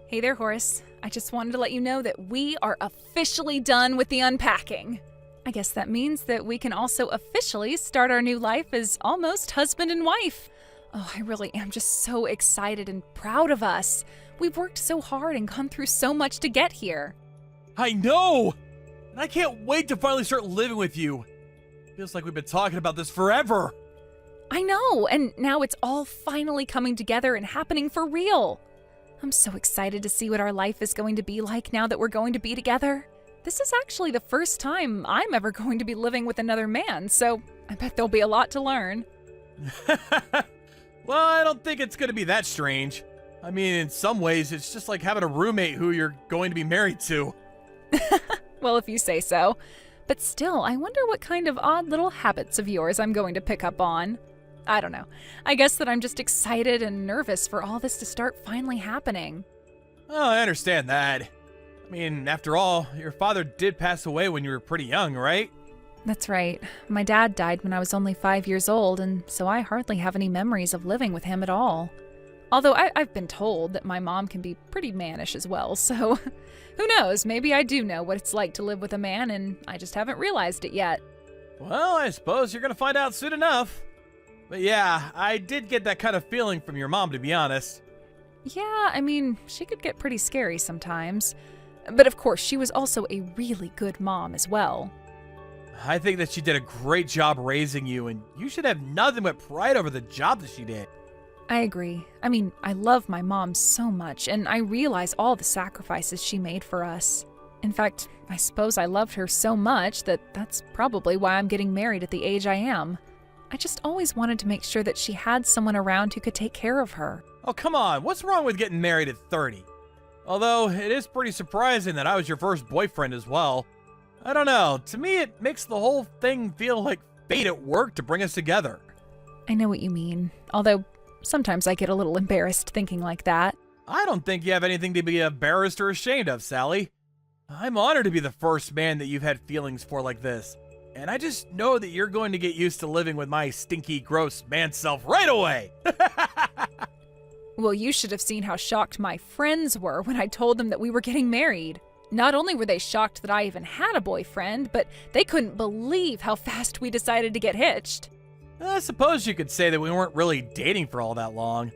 Hey there, Horace. I just wanted to let you know that we are officially done with the unpacking. I guess that means that we can also officially start our new life as almost husband and wife. Oh, I really am just so excited and proud of us. We've worked so hard and gone through so much to get here. I know! And I can't wait to finally start living with you. Feels like we've been talking about this forever. I know, and now it's all finally coming together and happening for real. I'm so excited to see what our life is going to be like now that we're going to be together. This is actually the first time I'm ever going to be living with another man, so I bet there'll be a lot to learn. Well, I don't think it's going to be that strange. I mean, in some ways, it's just like having a roommate who you're going to be married to. Well, if you say so. But still, I wonder what kind of odd little habits of yours I'm going to pick up on. I don't know. I guess that I'm just excited and nervous for all this to start finally happening. Oh, I understand that. I mean, after all, your father did pass away when you were pretty young, right? That's right. My dad died when I was only 5 years old, and so I hardly have any memories of living with him at all. Although I've been told that my mom can be pretty mannish as well, so who knows, maybe I do know what it's like to live with a man and I just haven't realized it yet. Well, I suppose you're going to find out soon enough. But yeah, I did get that kind of feeling from your mom, to be honest. Yeah, I mean, she could get pretty scary sometimes. But of course, she was also a really good mom as well. I think that she did a great job raising you, and you should have nothing but pride over the job that she did. I agree. I mean, I love my mom so much, and I realize all the sacrifices she made for us. In fact, I suppose I loved her so much that that's probably why I'm getting married at the age I am. I just always wanted to make sure that she had someone around who could take care of her. Oh, come on. What's wrong with getting married at 30? Although, it is pretty surprising that I was your first boyfriend as well. I don't know. To me, it makes the whole thing feel like fate at work to bring us together. I know what you mean, although sometimes I get a little embarrassed thinking like that. I don't think you have anything to be embarrassed or ashamed of, Sally. I'm honored to be the first man that you've had feelings for like this. And I just know that you're going to get used to living with my stinky, gross man self right away. Well, you should have seen how shocked my friends were when I told them that we were getting married. Not only were they shocked that I even had a boyfriend, but they couldn't believe how fast we decided to get hitched. I suppose you could say that we weren't really dating for all that long.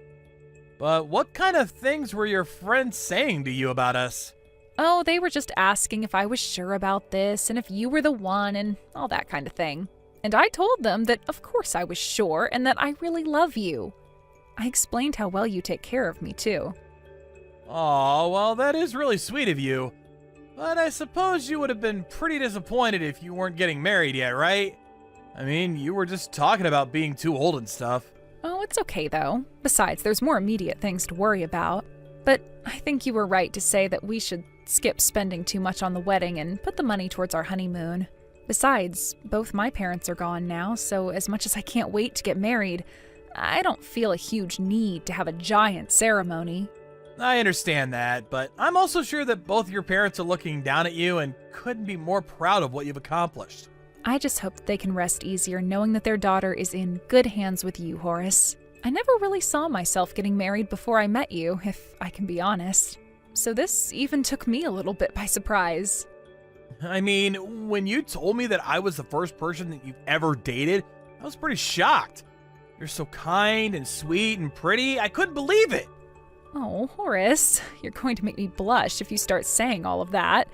But what kind of things were your friends saying to you about us? Oh, they were just asking if I was sure about this and if you were the one and all that kind of thing. And I told them that of course I was sure and that I really love you. I explained how well you take care of me too. Aw, well, that is really sweet of you. But I suppose you would have been pretty disappointed if you weren't getting married yet, right? I mean, you were just talking about being too old and stuff. Oh, it's okay though. Besides, there's more immediate things to worry about. But I think you were right to say that we should skip spending too much on the wedding and put the money towards our honeymoon. Besides, both my parents are gone now, so as much as I can't wait to get married, I don't feel a huge need to have a giant ceremony. I understand that, but I'm also sure that both your parents are looking down at you and couldn't be more proud of what you've accomplished. I just hope that they can rest easier knowing that their daughter is in good hands with you, Horace. I never really saw myself getting married before I met you, if I can be honest. So this even took me a little bit by surprise. I mean, when you told me that I was the first person that you've ever dated, I was pretty shocked. You're so kind and sweet and pretty, I couldn't believe it. Oh, Horace, you're going to make me blush if you start saying all of that.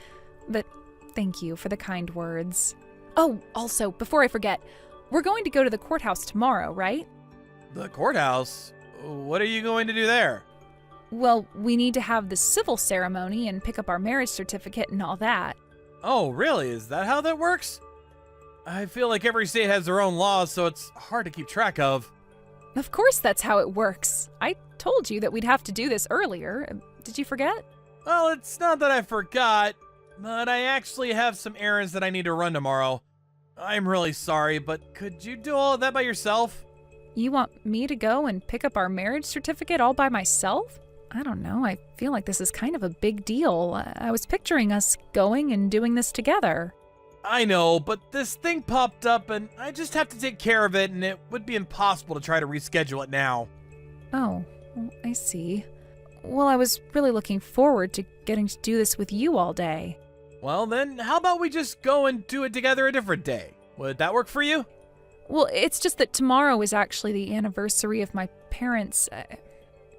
But thank you for the kind words. Oh, also, before I forget, we're going to go to the courthouse tomorrow, right? The courthouse? What are you going to do there? Well, we need to have the civil ceremony and pick up our marriage certificate and all that. Oh, really? Is that how that works? I feel like every state has their own laws, so it's hard to keep track of. Of course that's how it works. I told you that we'd have to do this earlier. Did you forget? Well, it's not that I forgot, but I actually have some errands that I need to run tomorrow. I'm really sorry, but could you do all of that by yourself? You want me to go and pick up our marriage certificate all by myself? I don't know. I feel like this is kind of a big deal. I was picturing us going and doing this together. I know, but this thing popped up and I just have to take care of it, and it would be impossible to try to reschedule it now. Oh, well, I see. Well, I was really looking forward to getting to do this with you all day. Well, then, how about we just go and do it together a different day? Would that work for you? Well, it's just that tomorrow is actually the anniversary of my parents,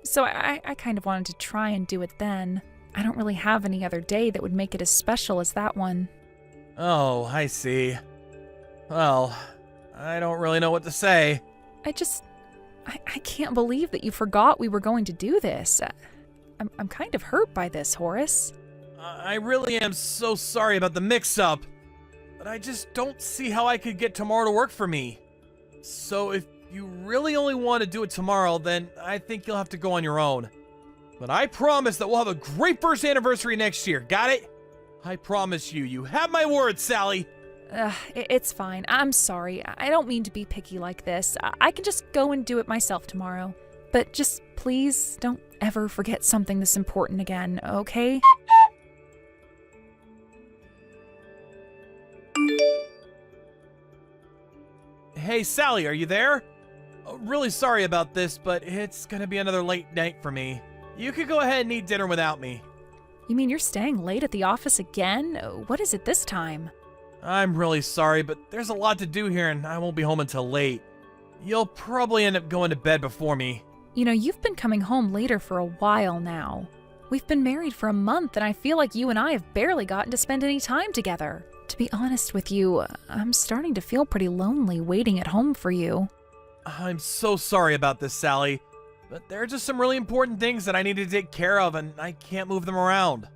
so I kind of wanted to try and do it then. I don't really have any other day that would make it as special as that one. Oh, I see. Well, I don't really know what to say. I can't believe that you forgot we were going to do this. I'm kind of hurt by this, Horace. I really am so sorry about the mix-up, but I just don't see how I could get tomorrow to work for me. So if you really only want to do it tomorrow, then I think you'll have to go on your own. But I promise that we'll have a great first anniversary next year, got it? I promise you, you have my word, Sally. It's fine. I'm sorry. I don't mean to be picky like this. I can just go and do it myself tomorrow. But just please don't ever forget something this important again, okay? Hey, Sally, are you there? Oh, really sorry about this, but it's gonna be another late night for me. You could go ahead and eat dinner without me. You mean you're staying late at the office again? What is it this time? I'm really sorry, but there's a lot to do here and I won't be home until late. You'll probably end up going to bed before me. You know, you've been coming home later for a while now. We've been married for a month and I feel like you and I have barely gotten to spend any time together. To be honest with you, I'm starting to feel pretty lonely waiting at home for you. I'm so sorry about this, Sally, but there are just some really important things that I need to take care of and I can't move them around.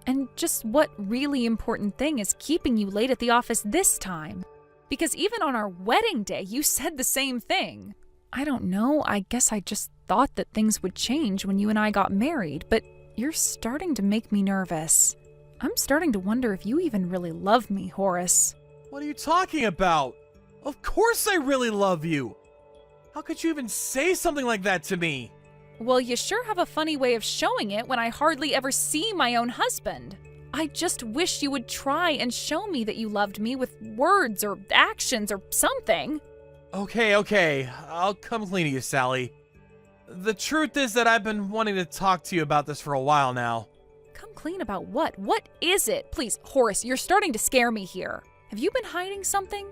And just what really important thing is keeping you late at the office this time? Because even on our wedding day, you said the same thing. I don't know, I guess I just thought that things would change when you and I got married, but you're starting to make me nervous. I'm starting to wonder if you even really love me, Horace. What are you talking about? Of course I really love you. How could you even say something like that to me? Well, you sure have a funny way of showing it when I hardly ever see my own husband. I just wish you would try and show me that you loved me with words or actions or something. Okay. I'll come clean to you, Sally. The truth is that I've been wanting to talk to you about this for a while now. Come clean about what? What is it? Please, Horace, you're starting to scare me here. Have you been hiding something?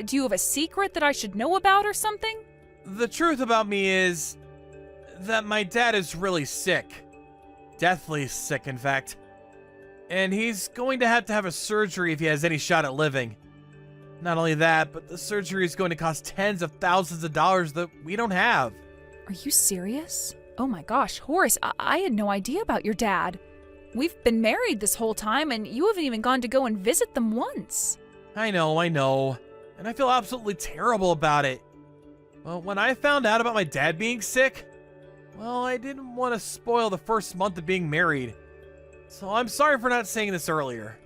Do you have a secret that I should know about or something? The truth about me is that my dad is really sick. Deathly sick, in fact. And he's going to have a surgery if he has any shot at living. Not only that, but the surgery is going to cost tens of thousands of dollars that we don't have. Are you serious? Oh my gosh, Horace, I had no idea about your dad. We've been married this whole time and you haven't even gone to go and visit them once. I know. And I feel absolutely terrible about it. But when I found out about my dad being sick, well, I didn't want to spoil the first month of being married. So I'm sorry for not saying this earlier.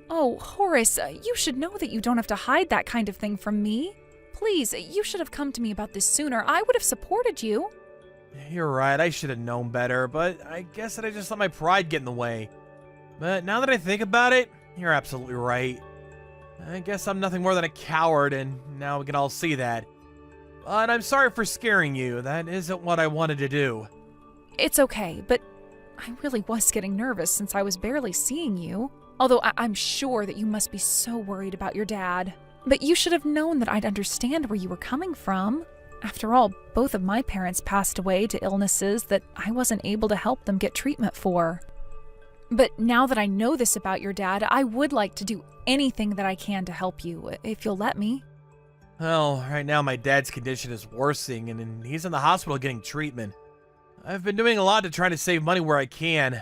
Oh, Horace, you should know that you don't have to hide that kind of thing from me. Please, you should have come to me about this sooner. I would have supported you. You're right, I should have known better, but I guess that I just let my pride get in the way. But now that I think about it, you're absolutely right. I guess I'm nothing more than a coward, and now we can all see that. But I'm sorry for scaring you. That isn't what I wanted to do. It's okay, but I really was getting nervous since I was barely seeing you. Although I'm sure that you must be so worried about your dad. But you should have known that I'd understand where you were coming from. After all, both of my parents passed away to illnesses that I wasn't able to help them get treatment for. But now that I know this about your dad, I would like to do anything that I can to help you, if you'll let me. Well, right now my dad's condition is worsening and he's in the hospital getting treatment. I've been doing a lot to try to save money where I can.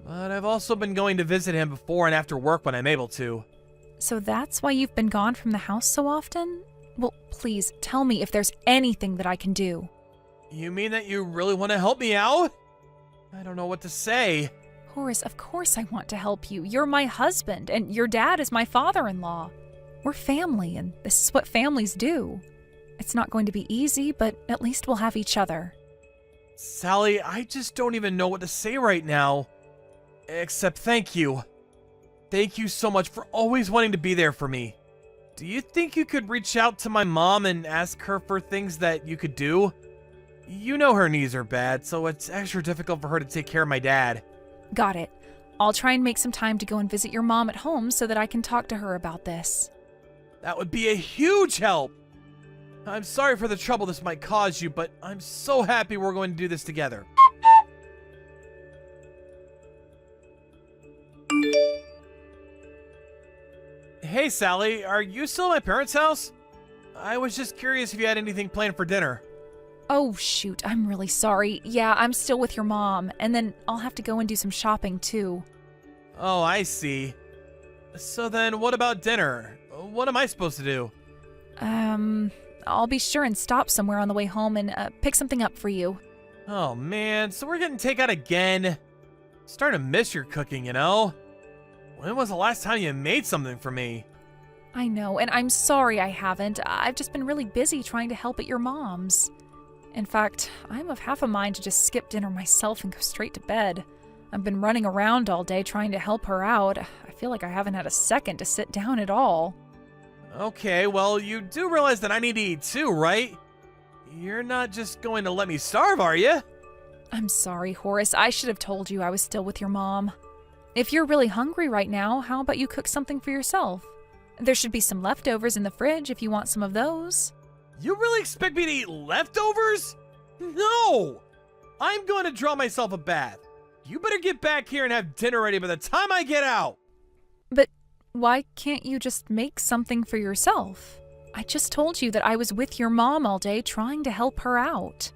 But I've also been going to visit him before and after work when I'm able to. So that's why you've been gone from the house so often? Well, please, tell me if there's anything that I can do. You mean that you really want to help me out? I don't know what to say. Horace, of course I want to help you. You're my husband, and your dad is my father-in-law. We're family, and this is what families do. It's not going to be easy, but at least we'll have each other. Sally, I just don't even know what to say right now. Except thank you. Thank you so much for always wanting to be there for me. Do you think you could reach out to my mom and ask her for things that you could do? You know her knees are bad, so it's extra difficult for her to take care of my dad. Got it. I'll try and make some time to go and visit your mom at home so that I can talk to her about this. That would be a huge help. I'm sorry for the trouble this might cause you, but I'm so happy we're going to do this together. Hey, Sally, are you still at my parents' house? I was just curious if you had anything planned for dinner. Oh, shoot, I'm really sorry. Yeah, I'm still with your mom, and then I'll have to go and do some shopping, too. Oh, I see. So then, what about dinner? What am I supposed to do? I'll be sure and stop somewhere on the way home and pick something up for you. Oh, man, so we're getting takeout again? Starting to miss your cooking, you know? When was the last time you made something for me? I know, and I'm sorry I haven't. I've just been really busy trying to help at your mom's. In fact, I'm of half a mind to just skip dinner myself and go straight to bed. I've been running around all day trying to help her out. I feel like I haven't had a second to sit down at all. Okay, well, you do realize that I need to eat too, right? You're not just going to let me starve, are you? I'm sorry, Horace. I should have told you I was still with your mom. If you're really hungry right now, how about you cook something for yourself? There should be some leftovers in the fridge if you want some of those. You really expect me to eat leftovers? No! I'm going to draw myself a bath. You better get back here and have dinner ready by the time I get out. But why can't you just make something for yourself? I just told you that I was with your mom all day trying to help her out.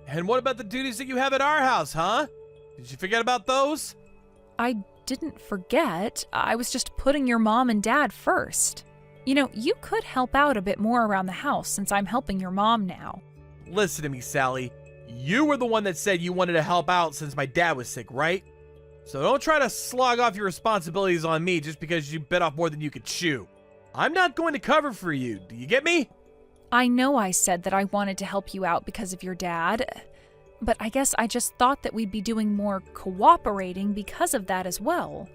And what about the duties that you have at our house, huh? Did you forget about those? I didn't forget. I was just putting your mom and dad first. You know, you could help out a bit more around the house since I'm helping your mom now. Listen to me, Sally. You were the one that said you wanted to help out since my dad was sick, right? So don't try to slog off your responsibilities on me just because you bit off more than you could chew. I'm not going to cover for you. Do you get me? I know I said that I wanted to help you out because of your dad, but I guess I just thought that we'd be doing more cooperating because of that as well.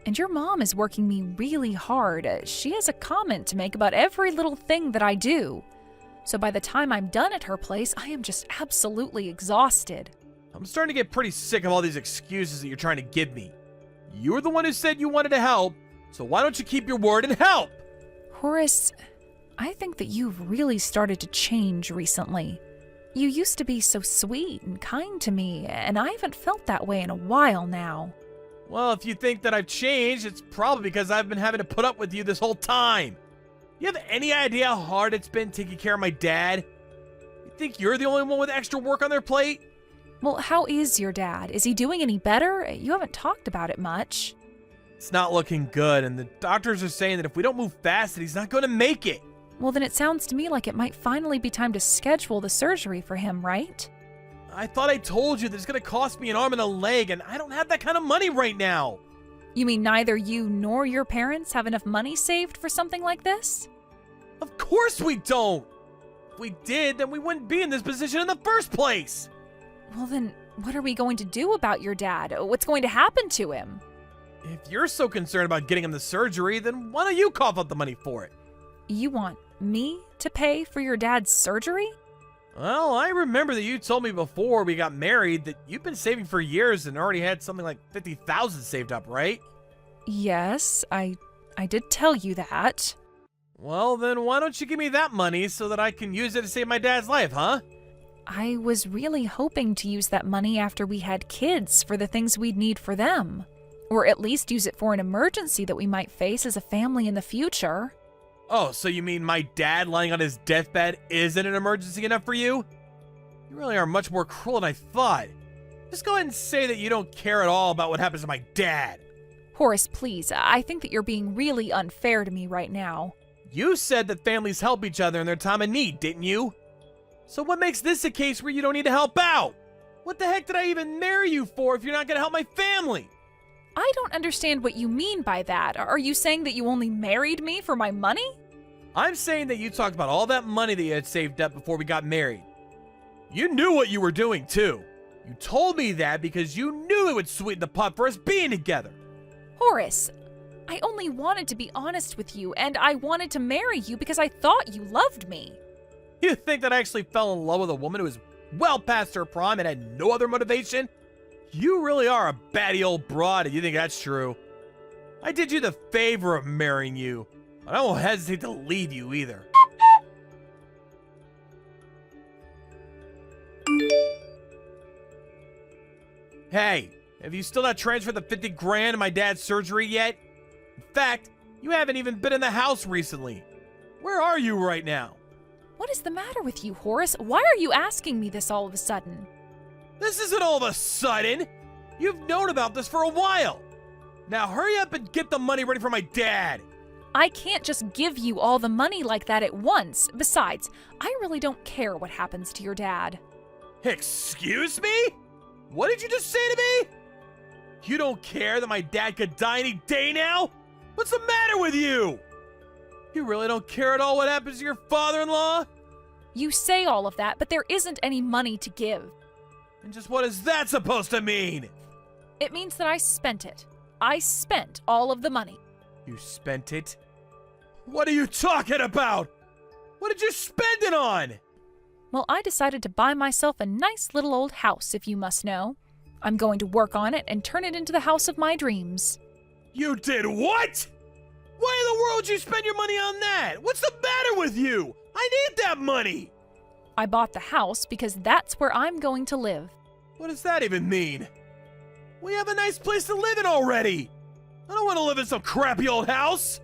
And your mom is working me really hard. She has a comment to make about every little thing that I do. So by the time I'm done at her place, I am just absolutely exhausted. I'm starting to get pretty sick of all these excuses that you're trying to give me. You were the one who said you wanted to help, so why don't you keep your word and help? Horace, I think that you've really started to change recently. You used to be so sweet and kind to me, and I haven't felt that way in a while now. Well, if you think that I've changed, it's probably because I've been having to put up with you this whole time. You have any idea how hard it's been taking care of my dad? You think you're the only one with extra work on their plate? Well, how is your dad? Is he doing any better? You haven't talked about it much. It's not looking good, and the doctors are saying that if we don't move fast, that he's not going to make it. Well, then it sounds to me like it might finally be time to schedule the surgery for him, right? I thought I told you that it's going to cost me an arm and a leg, and I don't have that kind of money right now. You mean neither you nor your parents have enough money saved for something like this? Of course we don't. If we did, then we wouldn't be in this position in the first place. Well, then what are we going to do about your dad? What's going to happen to him? If you're so concerned about getting him the surgery, then why don't you cough up the money for it? You want me to pay for your dad's surgery? Well, I remember that you told me before we got married that you've been saving for years and already had something like $50,000 saved up, right? Yes, I did tell you that. Well, then why don't you give me that money so that I can use it to save my dad's life, huh? I was really hoping to use that money after we had kids for the things we'd need for them. Or at least use it for an emergency that we might face as a family in the future. Oh, so you mean my dad lying on his deathbed isn't an emergency enough for you? You really are much more cruel than I thought. Just go ahead and say that you don't care at all about what happens to my dad. Horace, please, I think that you're being really unfair to me right now. You said that families help each other in their time of need, didn't you? So what makes this a case where you don't need to help out? What the heck did I even marry you for if you're not going to help my family? I don't understand what you mean by that. Are you saying that you only married me for my money? I'm saying that you talked about all that money that you had saved up before we got married. You knew what you were doing, too. You told me that because you knew it would sweeten the pot for us being together. Horace, I only wanted to be honest with you, and I wanted to marry you because I thought you loved me. You think that I actually fell in love with a woman who was well past her prime and had no other motivation? You really are a batty old broad if you think that's true. I did you the favor of marrying you, but I won't hesitate to leave you either. Hey, have you still not transferred the 50 grand to my dad's surgery yet? In fact, you haven't even been in the house recently. Where are you right now? What is the matter with you, Horace? Why are you asking me this all of a sudden? This isn't all of a sudden. You've known about this for a while. Now hurry up and get the money ready for my dad. I can't just give you all the money like that at once. Besides, I really don't care what happens to your dad. Excuse me? What did you just say to me? You don't care that my dad could die any day now? What's the matter with you? You really don't care at all what happens to your father-in-law? You say all of that, but there isn't any money to give. And just what is that supposed to mean? It means that I spent it. I spent all of the money. You spent it? What are you talking about? What did you spend it on? Well, I decided to buy myself a nice little old house, if you must know. I'm going to work on it and turn it into the house of my dreams. You did what? Why in the world would you spend your money on that? What's the matter with you? I need that money. I bought the house because that's where I'm going to live. What does that even mean? We have a nice place to live in already. I don't want to live in some crappy old house.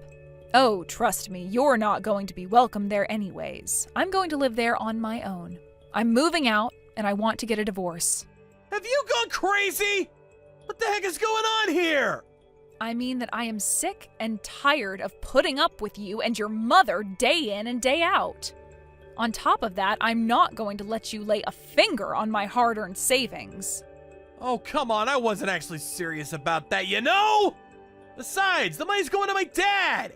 Oh, trust me, you're not going to be welcome there anyways. I'm going to live there on my own. I'm moving out, and I want to get a divorce. Have you gone crazy? What the heck is going on here? I mean that I am sick and tired of putting up with you and your mother day in and day out. On top of that, I'm not going to let you lay a finger on my hard-earned savings. Oh, come on, I wasn't actually serious about that, you know? Besides, the money's going to my dad.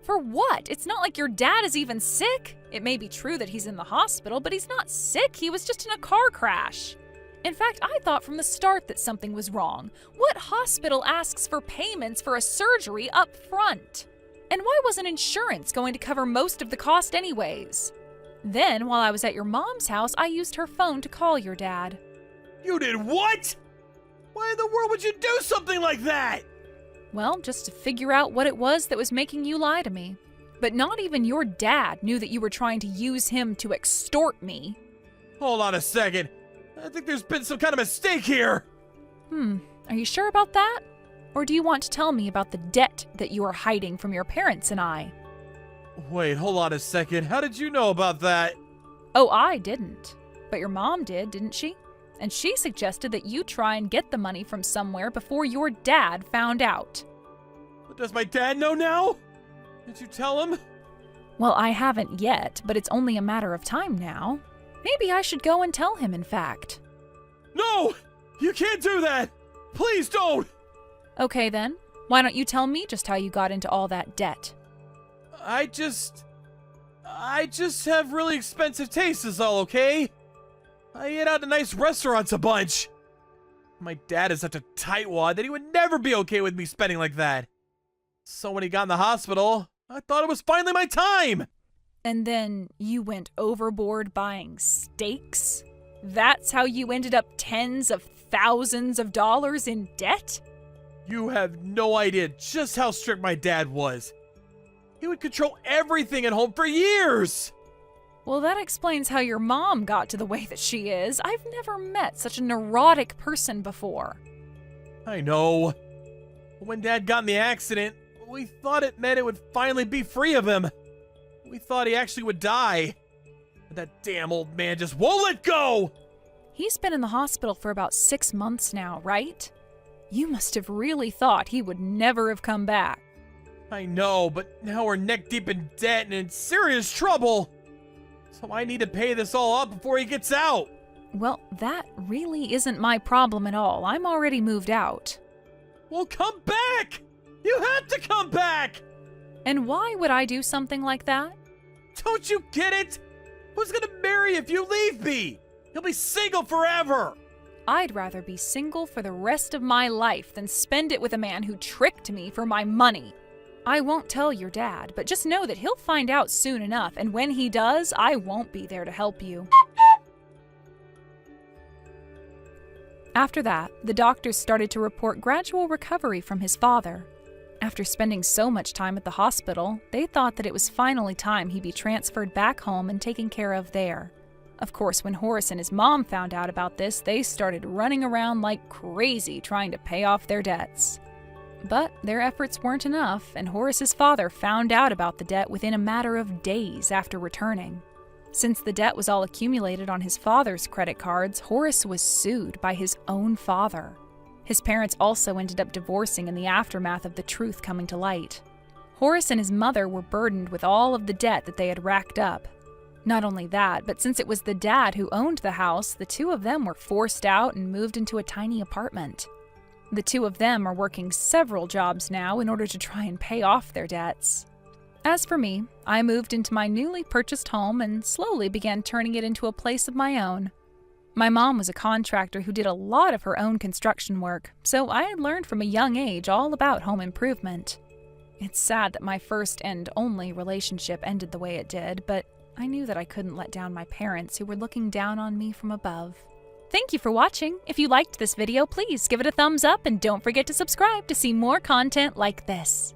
For what? It's not like your dad is even sick. It may be true that he's in the hospital, but he's not sick. He was just in a car crash. In fact, I thought from the start that something was wrong. What hospital asks for payments for a surgery up front? And why wasn't insurance going to cover most of the cost anyways? Then, while I was at your mom's house, I used her phone to call your dad. You did what? Why in the world would you do something like that? Well, just to figure out what it was that was making you lie to me. But not even your dad knew that you were trying to use him to extort me. Hold on a second. I think there's been some kind of mistake here. Are you sure about that? Or do you want to tell me about the debt that you are hiding from your parents and I? Wait, hold on a second. How did you know about that? Oh, I didn't. But your mom did, didn't she? And she suggested that you try and get the money from somewhere before your dad found out. But does my dad know now? Did you tell him? Well, I haven't yet, but it's only a matter of time now. Maybe I should go and tell him, in fact. No! You can't do that! Please don't! Okay then, why don't you tell me just how you got into all that debt? I just have really expensive tastes is all, okay? I ate out at nice restaurants a bunch. My dad is such a tightwad that he would never be okay with me spending like that. So when he got in the hospital, I thought it was finally my time. And then you went overboard buying steaks? That's how you ended up tens of thousands of dollars in debt? You have no idea just how strict my dad was. He would control everything at home for years. Well, that explains how your mom got to the way that she is. I've never met such a neurotic person before. I know. When Dad got in the accident, we thought it meant it would finally be free of him. We thought he actually would die. But that damn old man just won't let go! He's been in the hospital for about 6 months now, right? You must have really thought he would never have come back. I know, but now we're neck deep in debt and in serious trouble. So I need to pay this all up before he gets out. Well, that really isn't my problem at all. I'm already moved out. Well, come back! You have to come back! And why would I do something like that? Don't you get it? Who's gonna marry you if you leave me? You'll be single forever! I'd rather be single for the rest of my life than spend it with a man who tricked me for my money. I won't tell your dad, but just know that he'll find out soon enough, and when he does, I won't be there to help you. After that, the doctors started to report gradual recovery from his father. After spending so much time at the hospital, they thought that it was finally time he be transferred back home and taken care of there. Of course, when Horace and his mom found out about this, they started running around like crazy trying to pay off their debts. But their efforts weren't enough, and Horace's father found out about the debt within a matter of days after returning. Since the debt was all accumulated on his father's credit cards, Horace was sued by his own father. His parents also ended up divorcing in the aftermath of the truth coming to light. Horace and his mother were burdened with all of the debt that they had racked up. Not only that, but since it was the dad who owned the house, the two of them were forced out and moved into a tiny apartment. The two of them are working several jobs now in order to try and pay off their debts. As for me, I moved into my newly purchased home and slowly began turning it into a place of my own. My mom was a contractor who did a lot of her own construction work, so I had learned from a young age all about home improvement. It's sad that my first and only relationship ended the way it did, but I knew that I couldn't let down my parents who were looking down on me from above. Thank you for watching. If you liked this video, please give it a thumbs up and don't forget to subscribe to see more content like this.